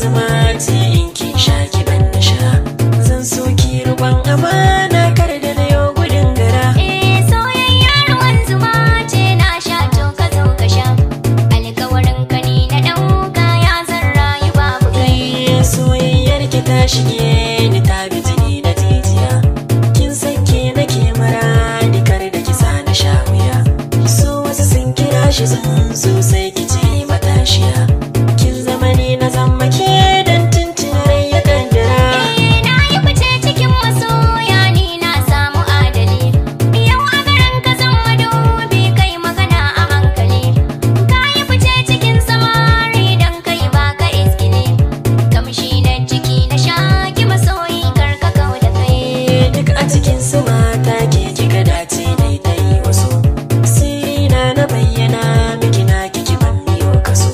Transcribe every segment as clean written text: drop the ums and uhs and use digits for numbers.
zuma ce in kin sha ki ban na sha. Zan so ki riƙon amana kar da na yau gudun gara. Soyayya ruwan zuma ce na sha to ka zo ka sha. Alkawarin ka ni na ɗauka ya zan rayu babu kai. Soyayyar ki ta shige ni ta bi jini na jijiya. Kin san ke nake maradi kar da ki sa na sha wuya. So wasu sun kira shi tsuntsu sai ki ce matashiya. Kin zama ni na zama ke dan tuntun rai ya kaddara. Na yi fice cikin masoya ni na samu adali. Yau a garin ka zan madubi kai magana a hankali. Ka yi fice cikin samari dan kai baka iskili. Kamshi na jiki na shaki masoyi kar ka kau da kai. Duk a cikin su mata ke kika dace dai ta yi wasu. Sirina na bayyana miki na kiki ban biyo kaso.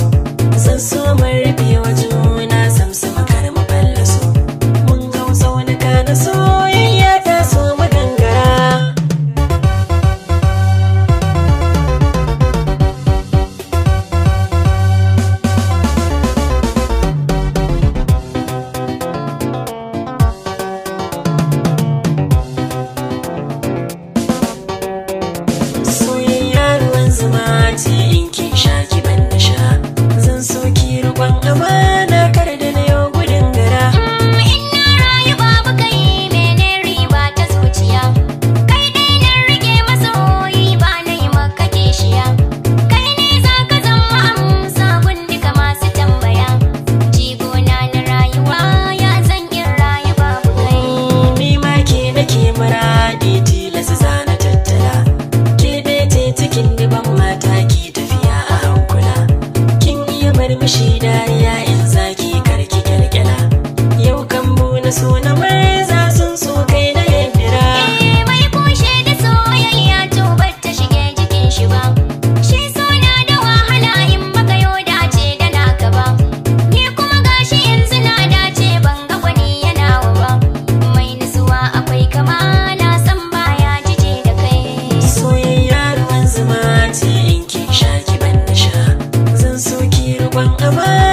Zan so mun rufe wa juna samsam kar mu fallaso. Mun hau tsaunuka na soyayya ta so mu gangara. Soyayya ruwan zuma ce in kin sha ki ban na sha. Zan so ki riƙon amana kar da na yau gudun gara. In na rayu babu kai mene riba ta zuciya. Kai dai na rike masoyi ba na yi maka kishiya. Kai ne za ka zama amsa gun duka masu tambaya. Jigona na rayuwa ya zan in rayu babu kai. Ni ma ke nake muradi tilasa zana tattala. Ke dai ce cikin diban mata ki tafiya a hankula. Kin iya murmushi dariya in zaki karki kyalkyala. Yau kan na so na marza sun so kai na yaddira. Mai kushe da soyayya to ta shige jikin shi ba. Shi so na da wahala in baka yo dace da naka ba. Ni kuma gashi yanzu na dace ban ga gwani yana wa ba. Mai nutsuwa akwai kamala san baya jije da kai. Soyayya ruwan zuma ce in kin sha ki ban na sha. Zan so ki riƙon amana